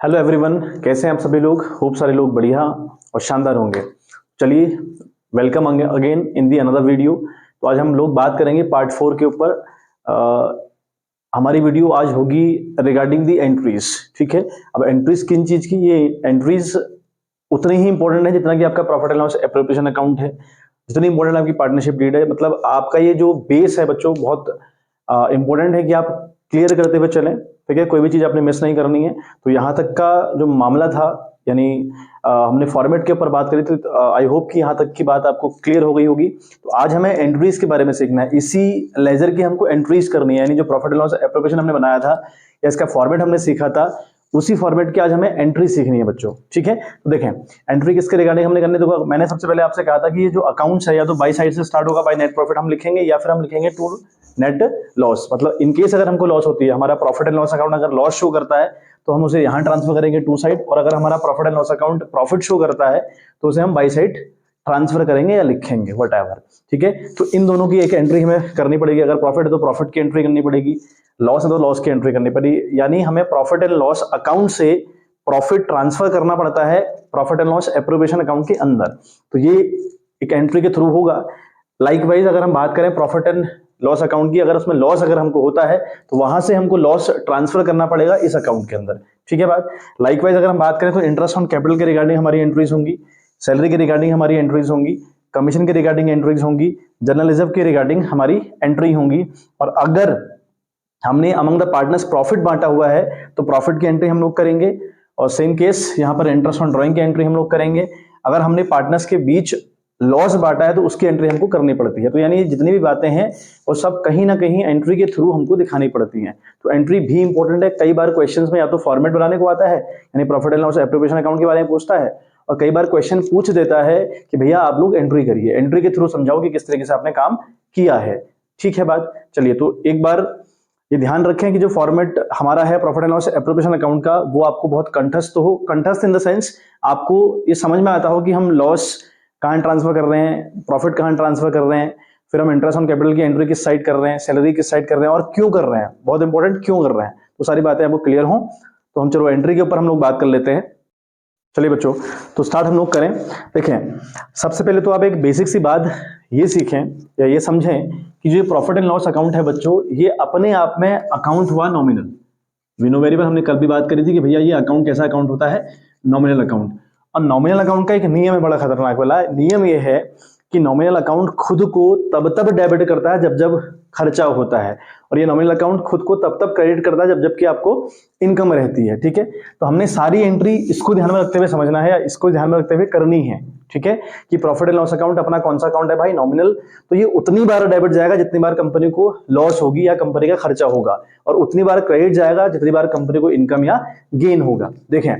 Hello everyone, कैसे हैं आप सभी लोग। होप सारे लोग बढ़िया और शानदार होंगे। चलिए, welcome again in the another video. तो आज हम लोग बात करेंगे पार्ट 4 के ऊपर। हमारी वीडियो आज होगी रिगार्डिंग दी एंट्रीज। ठीक है, अब एंट्रीज किन चीज की, ये एंट्रीज उतनी ही इंपॉर्टेंट है जितना कि आपका profit and loss appropriation account है, जितनी इंपॉर्टेंट आपकी पार्टनरशिप डीड है। मतलब आपका ये जो बेस है बच्चों, बहुत इंपॉर्टेंट है कि आप क्लियर करते हुए चलें। ठीक है, कोई भी चीज आपने मिस नहीं करनी है। तो यहाँ तक का जो मामला था, यानी हमने फॉर्मेट के ऊपर बात करी थी। आई होप कि यहाँ तक की बात आपको क्लियर हो गई होगी। तो आज हमें एंट्रीज के बारे में सीखना है। इसी लेजर की हमको एंट्रीज करनी है, यानी जो प्रॉफिट एंड लॉस एप्रोप्रिएशन हमने बनाया था या इसका फॉर्मेट हमने सीखा था, उसी फॉर्मेट की आज हमें एंट्री सीखनी है बच्चों। ठीक है, तो देखें एंट्री किसके रिगार्डिंग हमने करनी। देखो, मैंने सबसे पहले आपसे कहा था कि ये जो अकाउंट्स है, या तो बाई साइड से स्टार्ट होगा, बाई नेट प्रॉफिट हम लिखेंगे, या फिर हम लिखेंगे टू नेट लॉस। मतलब इनकेस अगर हमको लॉस होती है, हमारा प्रॉफिट एंड लॉस अकाउंट अगर लॉस शो करता है तो हम उसे यहां ट्रांसफर करेंगे टू साइड, और अगर हमारा profit and loss account profit show करता है तो उसे हम बाई साइड ट्रांसफर करेंगे या लिखेंगे, वट एवर। ठीक है, तो इन दोनों की एक एंट्री हमें करनी पड़ेगी। अगर प्रॉफिट है तो प्रॉफिट की एंट्री करनी पड़ेगी, लॉस है तो लॉस की एंट्री करनी पड़ेगी। यानी हमें प्रॉफिट एंड लॉस अकाउंट से प्रॉफिट ट्रांसफर करना पड़ता है profit and loss appropriation account के अंदर। तो ये एक एंट्री के थ्रू होगा। लाइकवाइज अगर हम बात करें प्रॉफिट एंड लॉस अकाउंट की, अगर उसमें लॉस अगर हमको होता है तो वहां से हमको लॉस ट्रांसफर करना पड़ेगा इस अकाउंट के अंदर। ठीक है बात। लाइकवाइज अगर हम बात करें तो इंटरेस्ट ऑन कैपिटल के रिगार्डिंग हमारी एंट्रीज होंगी, सैलरी के रिगार्डिंग हमारी एंट्रीज होंगी, कमीशन के रिगार्डिंग एंट्रीज होंगी, जनरल रिजर्व के रिगार्डिंग हमारी एंट्री होंगी। और अगर हमने अमंग द पार्टनर्स प्रॉफिट बांटा हुआ है तो प्रॉफिट की एंट्री हम लोग करेंगे, और सेम केस यहाँ पर इंटरेस्ट ऑन ड्राइंग की एंट्री हम लोग करेंगे। अगर हमने पार्टनर्स के बीच लॉस बांटा है तो उसकी एंट्री हमको करनी पड़ती है। तो यानी जितनी भी बातें हैं वो सब कहीं ना कहीं एंट्री के थ्रू हमको दिखानी पड़ती हैं। तो एंट्री भी इंपॉर्टेंट है। कई बार क्वेश्चंस में या तो फॉर्मेट बनाने को आता है, यानी profit and loss appropriation account के बारे में पूछता है, और कई बार क्वेश्चन पूछ देता है कि भैया आप लोग एंट्री करिए, एंट्री के थ्रू समझाओ कि किस तरीके से आपने काम किया है। ठीक है बात। चलिए, तो एक बार ये ध्यान रखें कि जो फॉर्मेट हमारा है profit and loss appropriation account का, वो आपको बहुत कंठस्थ हो। कंठस्थ इन द सेंस आपको ये समझ में आता हो कि हम लॉस कहाँ ट्रांसफर कर रहे हैं, प्रॉफिट कहाँ ट्रांसफर कर रहे हैं, फिर हम इंटरेस्ट ऑन कैपिटल की एंट्री किस साइड कर रहे हैं, सैलरी किस साइड कर रहे हैं, और क्यों कर रहे हैं। बहुत इंपॉर्टेंट, क्यों कर रहे हैं। तो सारी बातें आपको क्लियर हो तो हम चलो एंट्री के ऊपर हम लोग बात कर लेते हैं। चलिए बच्चों, तो स्टार्ट हम लोग करें। देखें, सबसे पहले तो आप एक बेसिक सी बात ये सीखें या ये समझें कि जो प्रॉफिट एंड लॉस अकाउंट है बच्चों, ये अपने आप में अकाउंट हुआ nominal. We know very well, हमने कल भी बात करी थी कि भैया ये अकाउंट कैसा अकाउंट होता है, नॉमिनल अकाउंट। और नॉमिनल अकाउंट का एक नियम है बड़ा खतरनाक वाला। नियम ये है कि नॉमिनल अकाउंट खुद को तब डेबिट करता है जब जब खर्चा होता है, और ये नॉमिनल अकाउंट खुद को तब क्रेडिट करता है जब जब कि आपको इनकम रहती है। ठीक है, तो हमने सारी एंट्री इसको ध्यान में रखते हुए समझना है या इसको ध्यान में रखते हुए करनी है। ठीक है, कि प्रॉफिट एंड लॉस अकाउंट अपना कौन सा अकाउंट है भाई, नॉमिनल। तो ये उतनी बार डेबिट जाएगा जितनी बार कंपनी को लॉस होगी या कंपनी का खर्चा होगा, और उतनी बार क्रेडिट जाएगा जितनी बार कंपनी को इनकम या गेन होगा। देखें,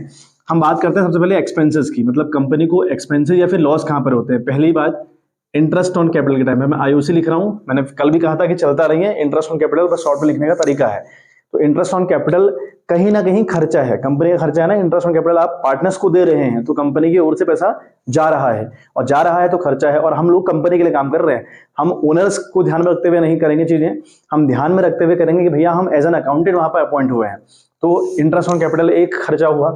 हम बात करते हैं सबसे पहले एक्सपेंसेस की। मतलब कंपनी को एक्सपेंसेस या फिर लॉस कहां पर होते हैं। पहली बात, इंटरेस्ट ऑन कैपिटल के टाइम में मैं आईओसी लिख रहा हूं। मैंने कल भी कहा था कि चलता रही है इंटरेस्ट ऑन कैपिटल, बस शॉर्ट में लिखने का तरीका है। तो इंटरेस्ट ऑन कैपिटल कहीं ना कहीं खर्चा है, कंपनी का खर्चा है ना। इंटरेस्ट ऑन कैपिटल आप पार्टनर्स को दे रहे हैं तो कंपनी की ओर से पैसा जा रहा है, और जा रहा है तो खर्चा है, और हम लोग कंपनी के लिए काम कर रहे हैं। हम ओनर्स को ध्यान में रखते हुए नहीं करेंगे चीजें, हम ध्यान में रखते हुए करेंगे कि भैया हम एज एन अकाउंटेंट वहां पर अपॉइंट हुए हैं। तो इंटरेस्ट ऑन कैपिटल एक खर्चा हुआ।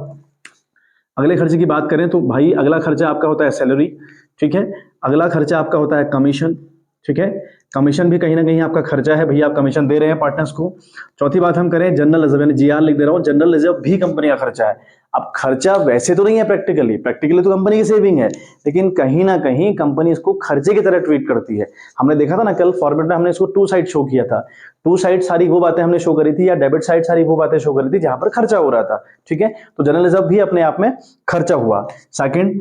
अगले खर्चे की बात करें तो भाई अगला खर्चा आपका होता है सैलरी। ठीक है, अगला खर्चा आपका होता है कमीशन। ठीक है, कमीशन भी कहीं ना कहीं आपका खर्चा है, भैया आप कमीशन दे रहे हैं पार्टनर्स को। चौथी बात हम करें जनरल रिजर्व, यानी जीआर लिख दे रहा हूं, जनरल रिजर्व भी कंपनी का खर्चा है। अब खर्चा वैसे तो नहीं है प्रैक्टिकली तो कंपनी की सेविंग है, लेकिन कहीं ना कहीं कंपनी इसको खर्चे की तरह ट्रीट करती है। हमने देखा था ना कल फॉर्मेट में, हमने इसको टू साइड शो किया था। टू साइड सारी वो बातें हमने शो करी थी, या डेबिट साइड सारी वो बातें शो करी थी जहां पर खर्चा हो रहा था। ठीक है, तो जनरल रिजर्व भी अपने आप में खर्चा हुआ। सेकंड,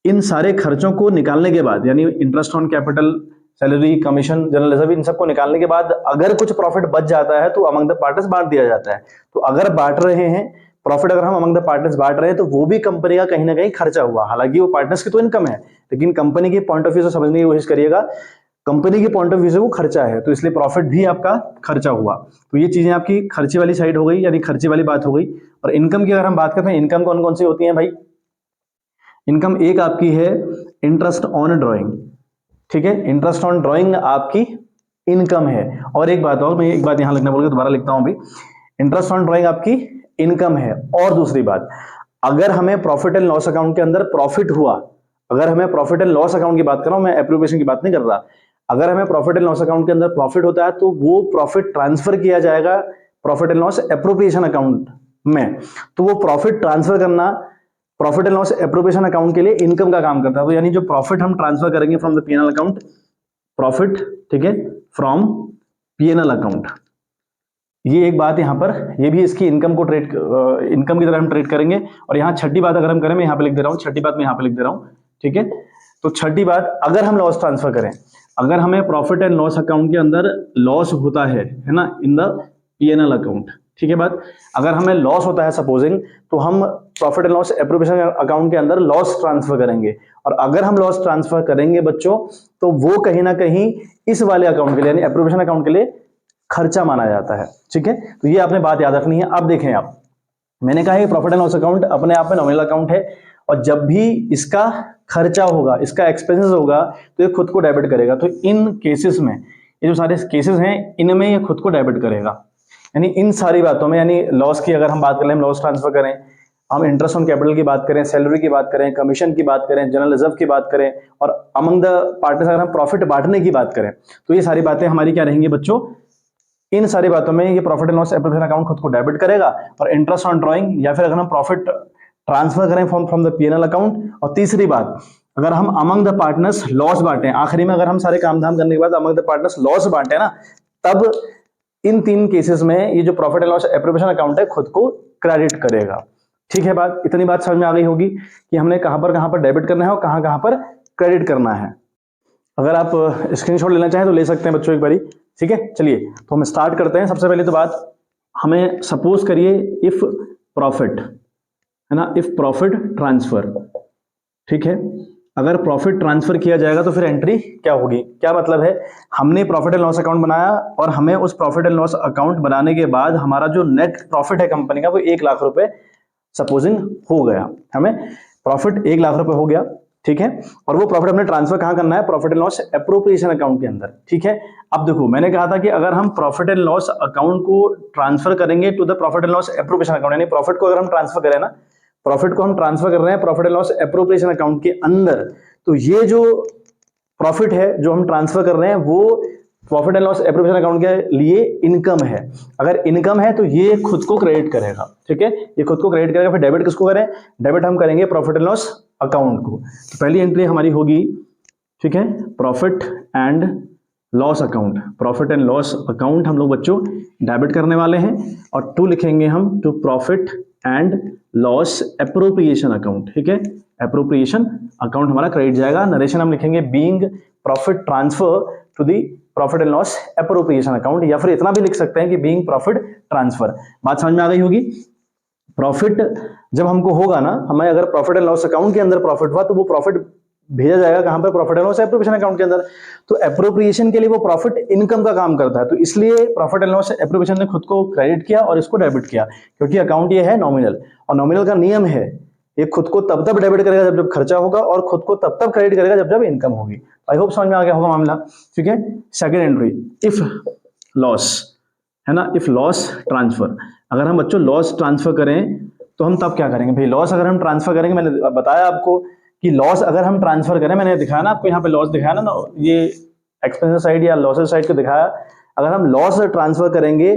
इन सारे खर्चों को निकालने के बाद, यानी interest on capital, salary, commission, general reserve, इन सबको निकालने के बाद अगर कुछ प्रॉफिट बच जाता है तो अमंग द पार्टनर्स बांट दिया जाता है। तो अगर बांट रहे हैं प्रॉफिट, अगर हम अमंग द पार्टनर्स बांट रहे हैं तो वो भी कंपनी का कहीं ना कहीं खर्चा हुआ। हालांकि वो पार्टनर्स की तो इनकम है, लेकिन कंपनी के पॉइंट ऑफ व्यू से समझने की कोशिश करिएगा, कंपनी के पॉइंट ऑफ व्यू से वो खर्चा है, तो इसलिए प्रॉफिट भी आपका खर्चा हुआ। तो ये चीजें आपकी खर्चे वाली साइड हो गई, यानी खर्चे वाली बात हो गई। और इनकम की अगर हम बात करते हैं, इनकम कौन कौन सी होती है भाई। इनकम एक आपकी है इंटरेस्ट ऑन ड्राइंग। ठीक है, इंटरेस्ट ऑन ड्राइंग आपकी इनकम है। और एक बात और, मैं एक बात यहां लिखना बोल के दोबारा लिखता हूं अभी, इंटरेस्ट ऑन ड्राइंग आपकी इनकम है। और दूसरी बात, अगर हमें प्रॉफिट एंड लॉस अकाउंट के अंदर प्रॉफिट हुआ, अगर हमें प्रॉफिट एंड लॉस अकाउंट की बात कर रहा हूं मैं, एप्रोप्रिएशन की बात नहीं कर रहा, अगर हमें प्रॉफिट एंड लॉस अकाउंट के अंदर प्रॉफिट होता है तो वो प्रॉफिट ट्रांसफर किया जाएगा profit and loss appropriation account में। तो वो प्रॉफिट ट्रांसफर करना profit and loss appropriation account के लिए इनकम का काम करता है। तो यानी जो प्रॉफिट हम ट्रांसफर करेंगे from the PNL account, profit, ठीक है, फ्रॉम पीएनएल अकाउंट, ये एक बात यहां पर, ये भी इसकी इनकम को ट्रेड, इनकम की तरह हम ट्रेड करेंगे। और यहां छठी बात अगर हम करें, मैं यहां पे लिख दे रहा हूं, छठी बात मैं यहां पे लिख दे रहा हूं, ठीक है। तो छठी बात, अगर हम लॉस ट्रांसफर करें, अगर हमें प्रॉफिट एंड लॉस अकाउंट के अंदर लॉस होता है ना, इन द पीएनएल अकाउंट, ठीक है बात, अगर हमें लॉस होता है सपोजिंग, तो हम profit and loss appropriation account के अंदर लॉस ट्रांसफर करेंगे। और अगर हम लॉस ट्रांसफर करेंगे बच्चों, तो वो कहीं ना कहीं इस वाले अकाउंट के लिए यानी एप्रोप्रिएशन अकाउंट के लिए खर्चा माना जाता है, ठीक है। तो ये आपने बात याद रखनी है। अब देखें आप, मैंने कहा है प्रॉफिट एंड लॉस अकाउंट अपने आप में नॉमिनल अकाउंट है, और जब भी इसका खर्चा होगा, इसका एक्सपेंसेस होगा, तो ये खुद को डेबिट करेगा। तो इन केसेस में, ये जो सारे केसेस हैं, इनमें ये खुद को डेबिट करेगा। यानी इन सारी बातों में, यानी लॉस की अगर हम बात करें, हम लॉस ट्रांसफर करें, हम इंटरेस्ट ऑन कैपिटल की बात करें, सैलरी की बात करें, कमीशन की बात करें, जनरल रिजर्व की बात करें, और अमंग द पार्टनर्स अगर हम प्रॉफिट बांटने की बात करें, तो ये सारी बातें हमारी क्या रहेंगी बच्चों, इन सारी बातों में ये profit and loss appropriation account खुद को डेबिट करेगा। और इंटरेस्ट ऑन ड्राइंग, या फिर अगर हम प्रॉफिट ट्रांसफर करें फ्रॉम द पीएनएल अकाउंट। और तीसरी बात, अगर हम अमंग द पार्टनर्स लॉस बांटे, आखिरी में अगर हम सारे काम धाम करने के बाद अमंग द पार्टनर्स लॉस बांटे ना, तब इन तीन केसेस में ये जो profit and loss appropriation account है खुद को क्रेडिट करेगा। ठीक है बात, इतनी बात समझ में आ गई होगी कि हमने कहां पर डेबिट करना है और कहां पर क्रेडिट करना है। अगर आप स्क्रीनशॉट लेना चाहें तो ले सकते हैं बच्चों एक बारी, ठीक है। चलिए तो हम स्टार्ट करते हैं। सबसे पहले तो बात, हमें सपोज करिए इफ प्रॉफिट, है ना, इफ प्रॉफिट ट्रांसफर, ठीक है, अगर प्रॉफिट ट्रांसफर किया जाएगा तो फिर एंट्री क्या होगी, क्या मतलब है, हमने प्रॉफिट एंड लॉस अकाउंट बनाया और हमें उस प्रॉफिट एंड लॉस अकाउंट बनाने के बाद हमारा जो नेट प्रॉफिट है कंपनी का वो 1 लाख रुपए सपोजिंग हो गया, हमें प्रॉफिट 1 लाख रुपए हो गया, ठीक है। और वो प्रॉफिट हमने ट्रांसफर कहां करना है, profit and loss appropriation account के अंदर, ठीक है। अब देखो, मैंने कहा था कि अगर हम प्रॉफिट एंड लॉस अकाउंट को ट्रांसफर करेंगे to the profit and loss appropriation account, यानी प्रॉफिट को अगर हम ट्रांसफर करें ना, प्रॉफिट को हम ट्रांसफर कर रहे हैं profit and loss appropriation account के अंदर, तो ये जो प्रॉफिट है जो हम ट्रांसफर कर रहे हैं वो profit and loss appropriation account के लिए इनकम है। अगर इनकम है तो ये खुद को क्रेडिट करेगा, ठीक है, ये खुद को क्रेडिट करेगा। फिर डेबिट किसको करें, डेबिट हम करेंगे प्रॉफिट एंड लॉस अकाउंट को। तो पहली एंट्री हमारी होगी, ठीक है, profit and loss account, profit and loss account हम लोग बच्चों डेबिट करने वाले हैं, और टू लिखेंगे हम to profit and loss appropriation account, ठीक है, एप्रोप्रिएशन अकाउंट हमारा क्रेडिट जाएगा। नरेशन हम लिखेंगे being profit transfer to the profit and loss appropriation account, या फिर इतना भी लिख सकते हैं कि बीइंग प्रॉफिट ट्रांसफर। बात समझ में आ गई होगी। प्रॉफिट जब हमको होगा ना, हमें अगर प्रॉफिट एंड लॉस अकाउंट के अंदर प्रॉफिट हुआ तो वो प्रॉफिट भेजा जाएगा कहां पर, profit and loss appropriation account के अंदर। तो एप्रोप्रिएशन के लिए वो प्रॉफिट इनकम का काम करता है, तो इसलिए प्रॉफिट एंड लॉस एप्रोप्रिएशन ने खुद को क्रेडिट किया और इसको डेबिट किया, क्योंकि अकाउंट ये है नॉमिनल, और नॉमिनल का नियम है ये खुद को तब तब डेबिट करेगा जब जब खर्चा होगा, और खुद को तब तब क्रेडिट करेगा जब जब इनकम होगी। आई होप समझ में आ गया होगा मामला, ठीक है। सेकंड एंट्री, इफ लॉस, है ना, इफ लॉस ट्रांसफर, अगर हम बच्चों लॉस ट्रांसफर करें तो हम तब क्या करेंगे भाई, लॉस अगर हम ट्रांसफर करेंगे, मैंने बताया आपको कि लॉस अगर हम ट्रांसफर करें, मैंने दिखाया ना आपको यहाँ पे लॉस दिखाया ना, ये एक्सपेंसेस साइड या लॉसेस साइड को दिखाया। अगर हम लॉस ट्रांसफर करेंगे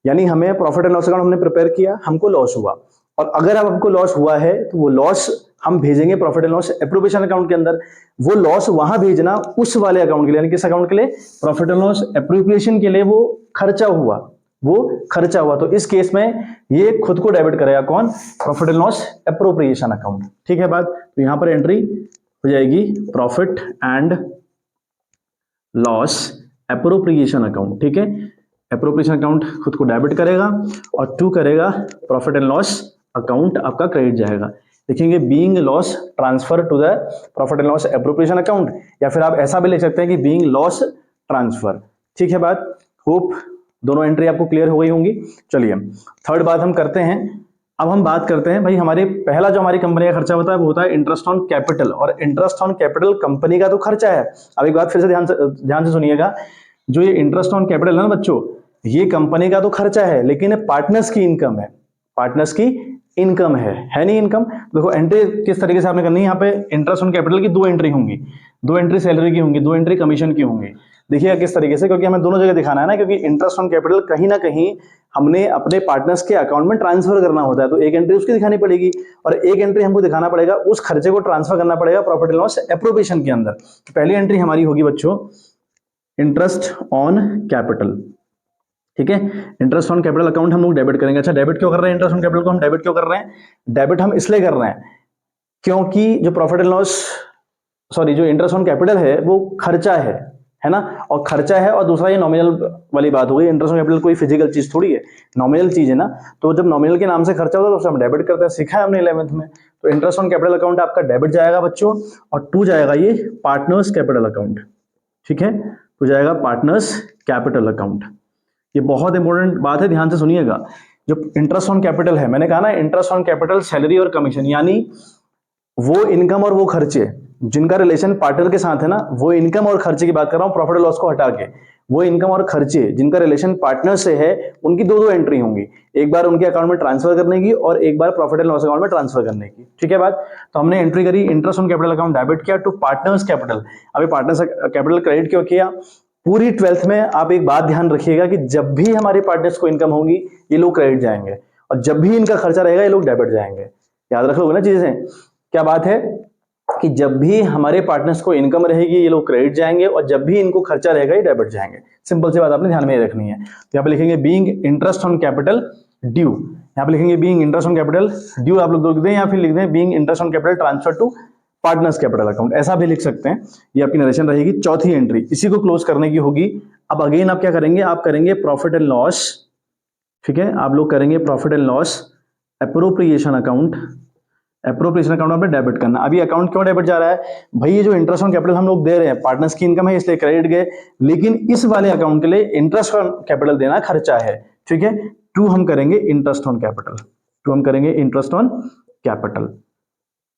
यानी हमें प्रॉफिट एंड लॉस अकाउंट हमने प्रिपेयर किया, हमको लॉस हुआ, और अगर अब हमको लॉस हुआ है तो वो लॉस हम भेजेंगे profit and loss appropriation account के अंदर। वो लॉस वहां भेजना उस वाले अकाउंट के लिए, यानी किस अकाउंट के लिए, प्रॉफिट एंड लॉस एप्रोप्रिएशन के लिए वो खर्चा हुआ, वो खर्चा हुआ। तो इस केस में ये खुद को डेबिट करेगा, कौन, profit and loss appropriation account, ठीक है बात। तो यहां पर एंट्री हो जाएगी profit and loss appropriation account, ठीक है, एप्रोप्रिएशन अकाउंट खुद को डेबिट करेगा, और टू करेगा प्रॉफिट एंड लॉस अकाउंट आपका क्रेडिट जाएगा। लिखेंगे being loss transfer to the profit and loss appropriation account, या फिर आप ऐसा भी लिख सकते हैं कि बीइंग लॉस ट्रांसफर, ठीक है बात। होप दोनों एंट्री आपको क्लियर हो गई होंगी। चलिए थर्ड बात हम करते हैं। अब हम बात करते हैं भाई, हमारे पहला जो हमारी कंपनी का खर्चा होता है वो होता है इंटरेस्ट ऑन कैपिटल, और इंटरेस्ट ऑन कैपिटल कंपनी का तो खर्चा है। अब एक बात फिर से ध्यान से सुनिएगा, जो ये इंटरेस्ट ऑन कैपिटल है ना बच्चों, ये कंपनी का तो खर्चा है, लेकिन पार्टनर्स की इनकम है, पार्टनर्स की इनकम है नहीं इनकम। देखो एंट्री किस तरीके से आपने करनी है, यहाँ पे इंटरेस्ट ऑन कैपिटल की 2 एंट्री होंगी, 2 एंट्री सैलरी की होंगी, 2 एंट्री कमीशन की होंगी। देखिएगा किस तरीके से, क्योंकि हमें दोनों जगह दिखाना है ना, क्योंकि इंटरेस्ट ऑन कैपिटल कहीं ना कहीं हमने अपने पार्टनर्स के अकाउंट में ट्रांसफर करना होता है, तो एक एंट्री उसकी दिखानी पड़ेगी और एक एंट्री हमको दिखाना पड़ेगा उस खर्चे को ट्रांसफर करना पड़ेगा प्रॉफिट एंड लॉस एप्रोप्रिएशन के अंदर। पहली एंट्री हमारी होगी बच्चों इंटरेस्ट ऑन कैपिटल, ठीक है। इंटरेस्ट ऑन कैपिटल अकाउंट हम लोग डेबिट करेंगे। अच्छा डेबिट क्यों कर रहे हैं, इंटरेस्ट ऑन कैपिटल को हम डेबिट क्यों कर रहे हैं? डेबिट हम इसलिए कर रहे हैं क्योंकि जो प्रॉफिट एंड लॉस जो इंटरेस्ट ऑन कैपिटल है वो खर्चा है ना, और खर्चा है, और दूसरा ये नॉमिनल वाली बात हो गई। इंटरेस्ट ऑन कैपिटल कोई फिजिकल चीज थोड़ी है, नॉमिनल चीज है ना, तो जब नॉमिनल के नाम से खर्चा होता है तो उसे हम डेबिट करते हैं, सीखा है हमने 11th में। तो इंटरेस्ट ऑन कैपिटल अकाउंट आपका डेबिट जाएगा बच्चों, और 2 जाएगा ये पार्टनर्स कैपिटल अकाउंट, ठीक है, 2 जाएगा पार्टनर्स कैपिटल अकाउंट। ये बहुत इंपॉर्टेंट बात है, ध्यान से सुनिएगा। जो इंटरेस्ट ऑन कैपिटल है, मैंने कहा ना इंटरेस्ट ऑन कैपिटल सैलरी और कमीशन, यानी वो इनकम और वो खर्चे जिनका रिलेशन पार्टनर के साथ है ना, वो इनकम और खर्चे की बात कर रहा हूं प्रॉफिट और लॉस को हटा के। वो इनकम और खर्चे जिनका रिलेशन पार्टनर से है उनकी 2 एंट्री होंगी, एक बार उनके अकाउंट में ट्रांसफर करने की और एक बार प्रॉफिट एंड लॉस अकाउंट में ट्रांसफर करने की, ठीक है बात। तो हमने एंट्री करी interest on capital account debit किया टू पार्टनर्स कैपिटल। अभी पार्टनर्स कैपिटल क्रेडिट क्यों किया? पूरी 12th में आप एक बात ध्यान रखिएगा कि जब भी हमारे पार्टनर्स को इनकम होगी ये लोग क्रेडिट जाएंगे, और जब भी इनका खर्चा रहेगा ये लोग डेबिट जाएंगे। याद रखोगे ना चीजें, क्या बात है कि जब भी हमारे पार्टनर्स को इनकम रहेगी ये लोग क्रेडिट जाएंगे, और जब भी इनको खर्चा रहेगा ये डेबिट जाएंगे। सिंपल सी बात आपने ध्यान में रखनी है। तो यहाँ पे लिखेंगे being interest on capital due, यहाँ पे लिखेंगे being interest on capital due आप लोग लिख दें, या फिर लिख दें being interest on capital transfer to partners capital account, ऐसा भी लिख सकते हैं। ये आपकी नरेशन रहेगी। चौथी एंट्री इसी को क्लोज करने की होगी। अब अगेन आप क्या करेंगे, आप करेंगे प्रॉफिट एंड लॉस, ठीक है, आप लोग करेंगे profit and loss appropriation account. Appropriation account आपने डेबिट करना। अभी अकाउंट क्यों डेबिट जा रहा है भाई? ये जो इंटरेस्ट ऑन कैपिटल हम लोग दे रहे हैं, पार्टनर्स की इनकम है इसलिए क्रेडिट गए, लेकिन इस वाले अकाउंट के लिए इंटरेस्ट ऑन कैपिटल देना खर्चा है, ठीक है। 2 हम करेंगे इंटरेस्ट ऑन कैपिटल, 2 हम करेंगे interest on capital,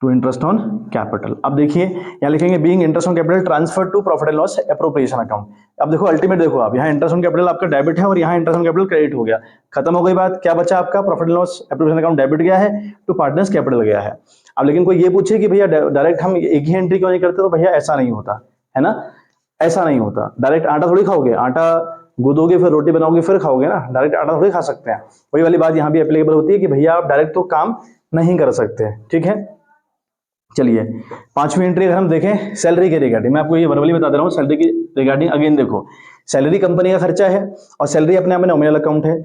to interest on capital. अब देखिए यहाँ लिखेंगे being interest on capital transfer to profit and loss appropriation account. अब देखो अल्टीमेट देखो, आप यहाँ इंटरेस्ट ऑन कैपिटल आपका डेबिट है और यहाँ इंटरेस्ट ऑन कैपिटल क्रेडिट हो गया, खत्म हो गई बात। क्या बचा आपका? Profit and loss appropriation account debit गया है टू पार्टनर्स कैपिटल गया है। अब लेकिन कोई ये पूछे कि भैया डायरेक्ट हम एक ही एंट्री क्यों नहीं करते, तो भैया ऐसा नहीं होता है ना, ऐसा नहीं होता। डायरेक्ट आटा थोड़ी खाओगे, आटा गूंदोगे फिर रोटी बनाओगे फिर खाओगे ना, डायरेक्ट आटा थोड़ी खा सकते हैं। वही वाली बात यहाँ भी एप्लीकेबल होती है कि भैया आप डायरेक्ट तो काम नहीं कर सकते, ठीक है। चलिए 5वीं एंट्री अगर हम देखें सैलरी के रिगार्डिंग, मैं आपको ये वर्बली बता दे रहा हूँ सैलरी की रिगार्डिंग। अगेन देखो सैलरी कंपनी का खर्चा है और सैलरी अपने आप में नॉमिनल अकाउंट है,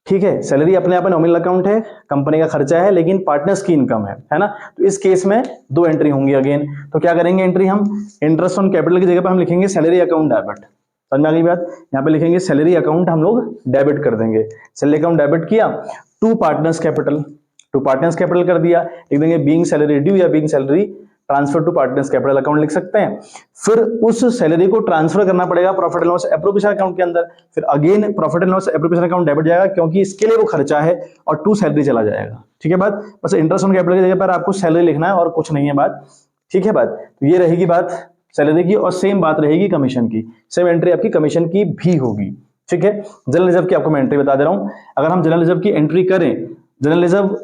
ठीक है। सैलरी अपने आप में नॉमिनल अकाउंट है, कंपनी का खर्चा है, लेकिन पार्टनर्स की इनकम है ना। तो इस केस में 2 एंट्री होंगी अगेन। तो क्या करेंगे एंट्री हम इंटरेस्ट ऑन कैपिटल की जगह पर हम लिखेंगे सैलरी अकाउंट डेबिट। समझ में आ गई बात? यहाँ पे लिखेंगे सैलरी अकाउंट हम लोग डेबिट कर देंगे। सैलरी अकाउंट डेबिट किया to partners capital, to partners capital कर दिया, लिख देंगे बीइंग सैलरी ड्यू या being salary transfer to partners capital account लिख सकते हैं। फिर उस सैलरी को ट्रांसफर करना पड़ेगा profit and loss appropriation account के अंदर। फिर again profit and loss appropriation account debit जाएगा क्योंकि इसके लिए वो खर्चा है, और टू सैलरी चला जाएगा, ठीक है बात। बस इंटरेस्ट ऑन कैपिटल की जगह पर आपको सैलरी लिखना है और कुछ नहीं है बात, ठीक है बात। तो ये रहेगी बात सैलरी की, और सेम बात रहेगी कमीशन की, सेम एंट्री आपकी कमीशन की भी होगी, ठीक है। जनरल रिजर्व की आपको मैं एंट्री बता दे रहा हूं। अगर हम जनरल रिजर्व की एंट्री करें, जनरल रिजर्व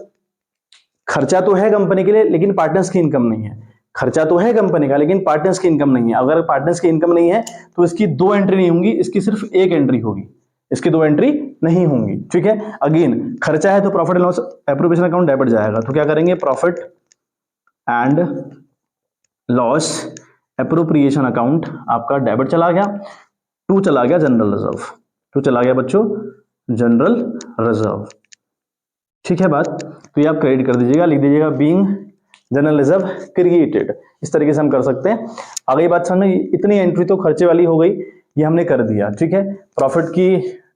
खर्चा तो है कंपनी के लिए लेकिन पार्टनर्स की इनकम नहीं है, खर्चा तो है कंपनी का लेकिन पार्टनर्स की इनकम नहीं है। अगर पार्टनर्स की इनकम नहीं है तो इसकी 2 एंट्री नहीं होंगी, इसकी सिर्फ 1 एंट्री होगी, इसकी 2 एंट्री नहीं होंगी, ठीक है। अगेन खर्चा है तो profit and loss appropriation account debit जाएगा। तो क्या करेंगे profit and loss appropriation account आपका डेबिट चला गया, 2 चला गया जनरल रिजर्व, 2 चला गया बच्चों जनरल रिजर्व, ठीक है बात। तो ये आप क्रेडिट कर दीजिएगा, लिख दीजिएगा बीइंग जनरल रिजर्व क्रिएटेड। इस तरीके से हम कर सकते हैं। आ गई बात समझ में? इतनी एंट्री तो खर्चे वाली हो गई, ये हमने कर दिया, ठीक है। प्रॉफिट की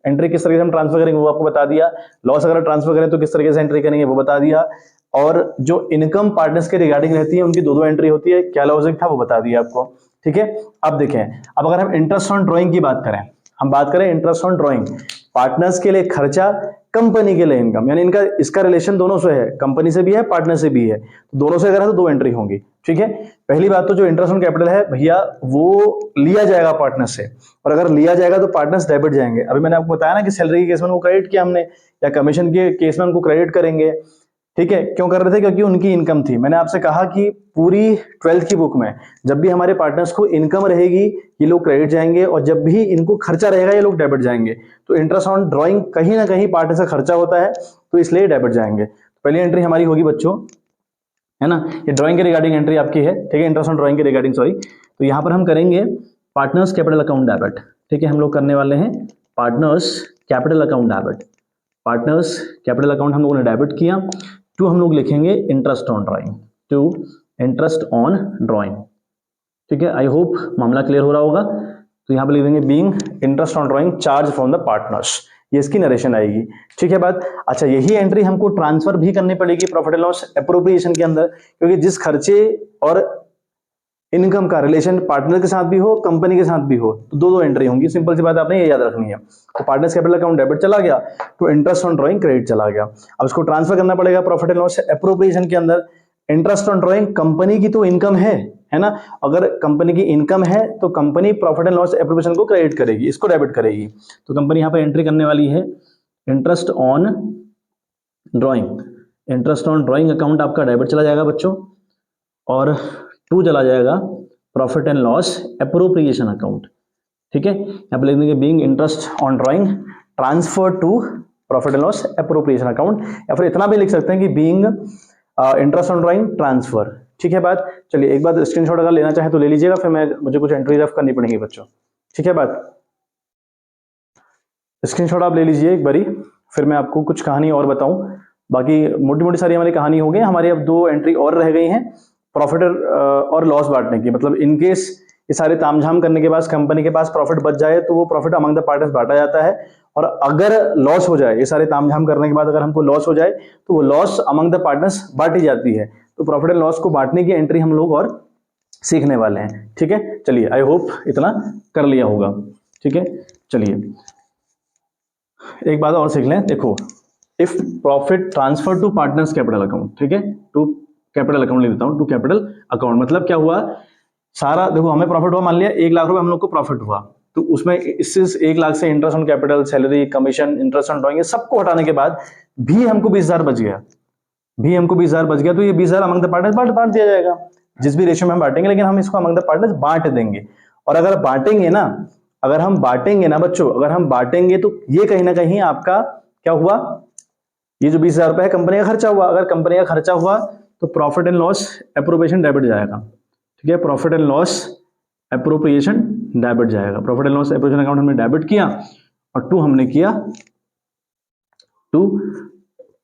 एंट्री किस तरीके से हम ट्रांसफर करेंगे वो आपको बता दिया, लॉस अगर ट्रांसफर करें तो किस तरीके से एंट्री करेंगे वो बता दिया, और जो इनकम पार्टनर्स के रिगार्डिंग रहती है उनकी 2 एंट्री होती है, क्या लॉजिक था वो बता दिया आपको, ठीक है। अब देखें, अब अगर हम इंटरेस्ट ऑन ड्राइंग की बात करें, हम बात करें इंटरेस्ट ऑन ड्राइंग, पार्टनर्स के लिए खर्चा, कंपनी के लिए इनकम, यानी इनका इसका रिलेशन दोनों से है, कंपनी से भी है पार्टनर से भी है, तो दोनों से अगर है तो दो एंट्री होंगी। ठीक है, पहली बात तो जो इंटरेस्ट ऑन कैपिटल है भैया वो लिया जाएगा पार्टनर से, और अगर लिया जाएगा तो पार्टनर्स डेबिट जाएंगे। अभी मैंने आपको बताया ना कि सैलरी के केस में उनको क्रेडिट किया हमने, या कमीशन के केस में उनको क्रेडिट करेंगे। ठीक है, क्यों कर रहे थे? क्योंकि उनकी इनकम थी। मैंने आपसे कहा कि पूरी 12th की बुक में जब भी हमारे पार्टनर्स को इनकम रहेगी ये लोग क्रेडिट जाएंगे, और जब भी इनको खर्चा रहेगा ये लोग डेबिट जाएंगे। तो इंटरेस्ट ऑन ड्राइंग कहीं ना कहीं पार्टनर से खर्चा होता है, तो इसलिए डेबिट जाएंगे। पहली एंट्री हमारी होगी बच्चों, है ना, ये ड्राइंग के रिगार्डिंग एंट्री आपकी है। ठीक है, इंटरेस्ट ऑन ड्राइंग के रिगार्डिंग, सॉरी। तो यहाँ पर हम करेंगे पार्टनर्स कैपिटल अकाउंट डेबिट। ठीक है, हम लोग करने वाले हैं partners capital account debit. Partners capital account हम लोगों ने डेबिट किया, टू हम लोग लिखेंगे interest on drawing, to interest on drawing. ठीक है, आई होप मामला क्लियर हो रहा होगा। तो यहाँ पे लिख देंगे being interest on drawing charge from the partners, ये इसकी नरेशन आएगी। ठीक है बात। अच्छा, यही एंट्री हमको ट्रांसफर भी करनी पड़ेगी प्रॉफिट एंड लॉस एप्रोप्रिएशन के अंदर, क्योंकि जिस खर्चे और इनकम का रिलेशन पार्टनर के साथ भी हो, कंपनी के साथ भी हो, तो दो दो एंट्री होंगी। सिंपल सी बात आपने ये याद रखनी है। तो पार्टनर्स कैपिटल अकाउंट डेबिट चला गया, तो इंटरेस्ट ऑन ड्राइंग क्रेडिट चला गया। अब इसको ट्रांसफर करना पड़ेगा प्रॉफिट एंड लॉस एप्रोप्रिएशन के अंदर। इंटरेस्ट ऑन ड्राइंग कंपनी की तो इनकम है ना, अगर कंपनी की इनकम है तो company profit and loss appropriation को क्रेडिट करेगी, इसको डेबिट करेगी। तो कंपनी यहाँ पर एंट्री करने वाली है interest on drawing. Interest on drawing account आपका डेबिट चला जाएगा बच्चों, और टू चला जाएगा profit and loss appropriation account. ठीक है, यहाँ पे लिख देंगे being interest on drawing transfer to profit and loss appropriation account, या फिर इतना भी लिख सकते हैं कि being interest on drawing transfer. ठीक है बात। चलिए एक बार स्क्रीनशॉट अगर लेना चाहे तो ले लीजिएगा, फिर मुझे कुछ एंट्री रफ करनी पड़ेगी बच्चों। ठीक है बात, स्क्रीनशॉट आप ले लीजिए एक बारी, फिर मैं आपको कुछ कहानी और बताऊं। बाकी मोटी मोटी सारी हमारी कहानी हो गई। हमारी अब दो एंट्री और रह गई हैं प्रॉफिट और लॉस बांटने की। मतलब इनकेस ये सारे तामझाम करने के बाद कंपनी के पास प्रॉफिट बच जाए तो वो प्रॉफिट अमंग द पार्टनर्स बांटा जाता है, और अगर लॉस हो जाए, ये सारे तामझाम करने के बाद अगर हमको लॉस हो जाए तो वो लॉस अमंग द पार्टनर्स बांटी जाती है। तो प्रॉफिट एंड लॉस को बांटने की एंट्री हम लोग और सीखने वाले हैं। ठीक है, चलिए आई होप इतना कर लिया होगा। ठीक है, चलिए एक बात और सीख लें। देखो, if profit transfer to partners capital account, ठीक है, टू कैपिटल अकाउंट ले देता हूं, टू कैपिटल अकाउंट मतलब क्या हुआ, सारा देखो हमें प्रॉफिट हुआ, मान लिया 1 लाख रुपए हम लोग को प्रॉफिट हुआ, तो उसमें इससे 1 लाख से interest on capital, salary, commission, interest on drawing, सबको हटाने के बाद भी हमको 20,000 बच गया, तो ये 20,000 अमंग द पार्टनर्स बांट दिया जाएगा, जिस भी रेशियो में हम बांटेंगे, लेकिन हम इसको अमंग द पार्टनर्स बांट देंगे। और अगर बांटेंगे ना बच्चों, अगर हम बांटेंगे तो ये कहीं ना कहीं आपका क्या हुआ, ये जो 20,000 रुपए है कंपनी का खर्चा हुआ। अगर कंपनी का खर्चा हुआ तो profit and loss appropriation debit जाएगा। ठीक है, profit and loss appropriation debit जाएगा। Profit and loss appropriation account हमने डेबिट किया, और टू हमने किया टू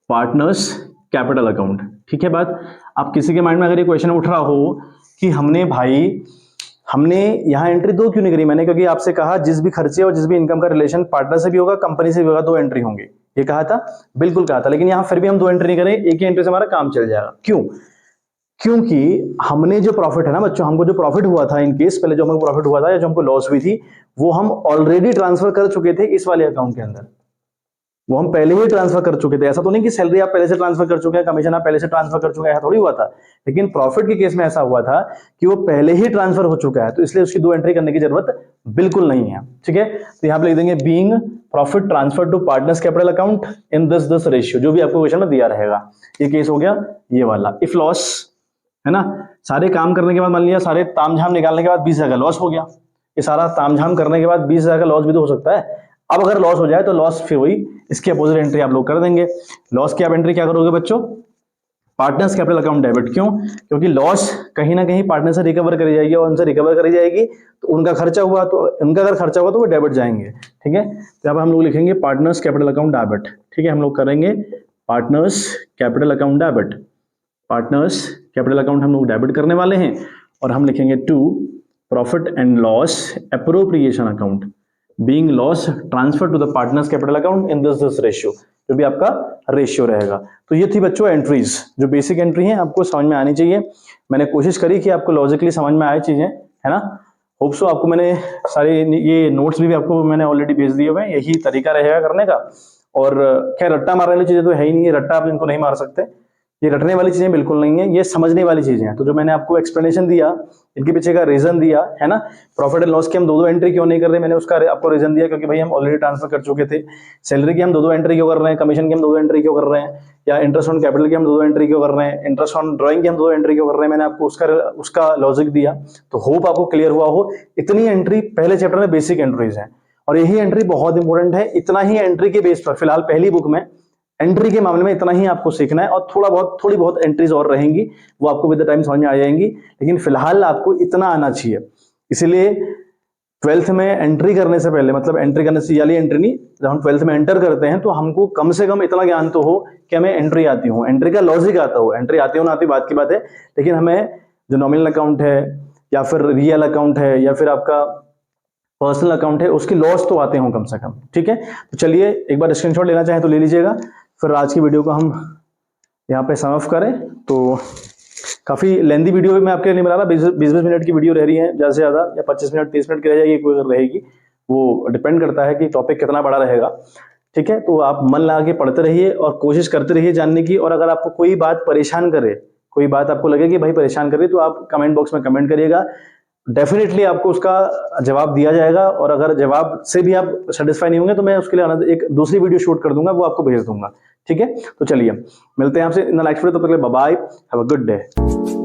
पार्टनर्स कैपिटल अकाउंट। ठीक है बात। आप किसी के माइंड में अगर ये क्वेश्चन उठ रहा हो कि हमने यहाँ एंट्री दो क्यों नहीं करी मैंने, क्योंकि आपसे कहा जिस भी खर्चे और जिस भी इनकम का रिलेशन पार्टनर से भी होगा, कंपनी से भी होगा, 2 एंट्री होंगे, ये कहा था, बिल्कुल कहा था। लेकिन यहाँ फिर भी हम 2 एंट्री नहीं करें, एक ही एंट्री से हमारा काम चल जाएगा। क्यों? क्योंकि हमने जो प्रॉफिट है ना बच्चों, हमको जो प्रॉफिट हुआ था, इन केस पहले जो हमको प्रॉफिट हुआ था या जो हमको लॉस हुई थी, वो हम ऑलरेडी ट्रांसफर कर चुके थे इस वाले अकाउंट के अंदर, वो हम पहले ही ट्रांसफर कर चुके थे। ऐसा तो नहीं कि सैलरी आप पहले से ट्रांसफर कर चुके हैं, कमीशन आप पहले से ट्रांसफर कर चुके हैं, ऐसा थोड़ी हुआ था। लेकिन प्रॉफिट के केस में ऐसा हुआ था कि वो पहले ही ट्रांसफर हो चुका है, तो इसलिए उसकी 2 एंट्री करने की जरूरत बिल्कुल नहीं है। ठीक है, तो यहाँ पे लिख देंगे being profit transfer to partners capital account in this ratio, जो भी आपको क्वेश्चन में दिया रहेगा। ये केस हो गया ये वाला। इफ लॉस है ना, सारे काम करने के बाद मान लिया, सारे तामझाम निकालने के बाद 20,000 का लॉस हो गया, ये सारा तामझाम करने के बाद 20,000 का लॉस भी तो हो सकता है। अब अगर लॉस हो जाए तो लॉस फिर वही इसके अपोजिट एंट्री आप लोग कर देंगे। लॉस की आप एंट्री क्या करोगे बच्चों, पार्टनर्स कैपिटल अकाउंट डेबिट। क्यों? क्योंकि लॉस कहीं ना कहीं पार्टनर से रिकवर करी जाएगी, और उनसे रिकवर करी जाएगी तो उनका खर्चा हुआ, तो उनका अगर खर्चा हुआ तो वो डेबिट जाएंगे। ठीक है, तो अब हम लोग लिखेंगे पार्टनर्स कैपिटल अकाउंट डेबिट। ठीक है, हम लोग करेंगे partners capital account debit, partners capital account हम लोग डेबिट करने वाले हैं, और हम लिखेंगे to profit and loss appropriation account being loss transfer to the partners capital account in this ratio, जो भी आपका रेशियो रहेगा। तो ये थी बच्चों एंट्रीज, जो बेसिक एंट्री हैं आपको समझ में आनी चाहिए। मैंने कोशिश करी कि आपको लॉजिकली समझ में आए चीजें, है ना। होप सो आपको मैंने सारे ये नोट्स भी आपको मैंने ऑलरेडी भेज दिए हुए हैं, यही तरीका रहेगा करने का। और खैर रट्टा मारने वाली चीजें तो है ही नहीं है, रट्टा आप इनको नहीं मार सकते, ये रटने वाली चीजें बिल्कुल नहीं है, ये समझने वाली चीजें हैं। तो जो मैंने आपको एक्सप्लेनेशन दिया, इनके पीछे का रीजन दिया है ना, प्रॉफिट एंड लॉस की हम दो दो एंट्री क्यों नहीं कर रहे, मैंने उसका आपको रीजन दिया, क्योंकि भाई हम ऑलरेडी ट्रांसफर कर चुके थे। सैलरी की हम दो दो एंट्री क्यों कर रहे हैं, कमीशन की हम दो दो एंट्री क्यों कर रहे हैं, या इंटरेस्ट ऑन कैपिटल की हम दो दो एंट्री क्यों कर रहे हैं, इंटरेस्ट ऑन ड्राइंग की हम दो दो एंट्री क्यों कर रहे हैं, मैंने आपको उसका लॉजिक दिया। तो होप आपको क्लियर हुआ हो। इतनी एंट्री पहले चैप्टर में बेसिक एंट्रीज है, और यही एंट्री बहुत इंपॉर्टेंट है। इतना ही एंट्री के बेस पर फिलहाल पहली बुक में एंट्री के मामले में इतना ही आपको सीखना है, और थोड़ी बहुत एंट्रीज और रहेंगी, वो आपको विद द टाइम समझ में आ जाएंगी, लेकिन फिलहाल आपको इतना आना चाहिए। इसीलिए 12th में एंट्री करने से पहले, मतलब एंट्री करने से यानी एंट्री नहीं, जब हम 12th में एंटर करते हैं तो हमको कम से कम इतना ज्ञान तो हो कि हमें एंट्री आती हो, एंट्री का लॉजिक आता हो। एंट्री आती हो ना आती बात की बात है, लेकिन हमें जो नॉमिनल अकाउंट है, या फिर रियल अकाउंट है, या फिर आपका पर्सनल अकाउंट है, उसकी लॉस तो आते हो कम से कम। ठीक है, तो चलिए एक बार स्क्रीनशॉट लेना चाहें तो ले लीजिएगा। फिर आज की वीडियो को हम यहाँ पे सम अप करें तो काफी लेंदी वीडियो मैं आपके लिए बना रहा, 20 मिनट की वीडियो रह रही है ज्यादा से ज्यादा, या 25 मिनट 30 मिनट की रह जाएगी, कोई अगर रहेगी, वो डिपेंड करता है कि टॉपिक कितना बड़ा रहेगा। ठीक है, तो आप मन लगा के पढ़ते रहिए और कोशिश करते रहिए जानने की। और अगर आपको कोई बात परेशान करे, कोई बात आपको लगे कि भाई परेशान करे, तो आप कमेंट बॉक्स में कमेंट करिएगा, डेफिनेटली आपको उसका जवाब दिया जाएगा। और अगर जवाब से भी आप सेटिस्फाई नहीं होंगे तो मैं उसके लिए एक दूसरी वीडियो शूट कर दूंगा, वो आपको भेज दूंगा। ठीक है, तो चलिए मिलते हैं आपसे इन द नेक्स्ट वीडियो, तब तक के लिए bye bye, have a good day.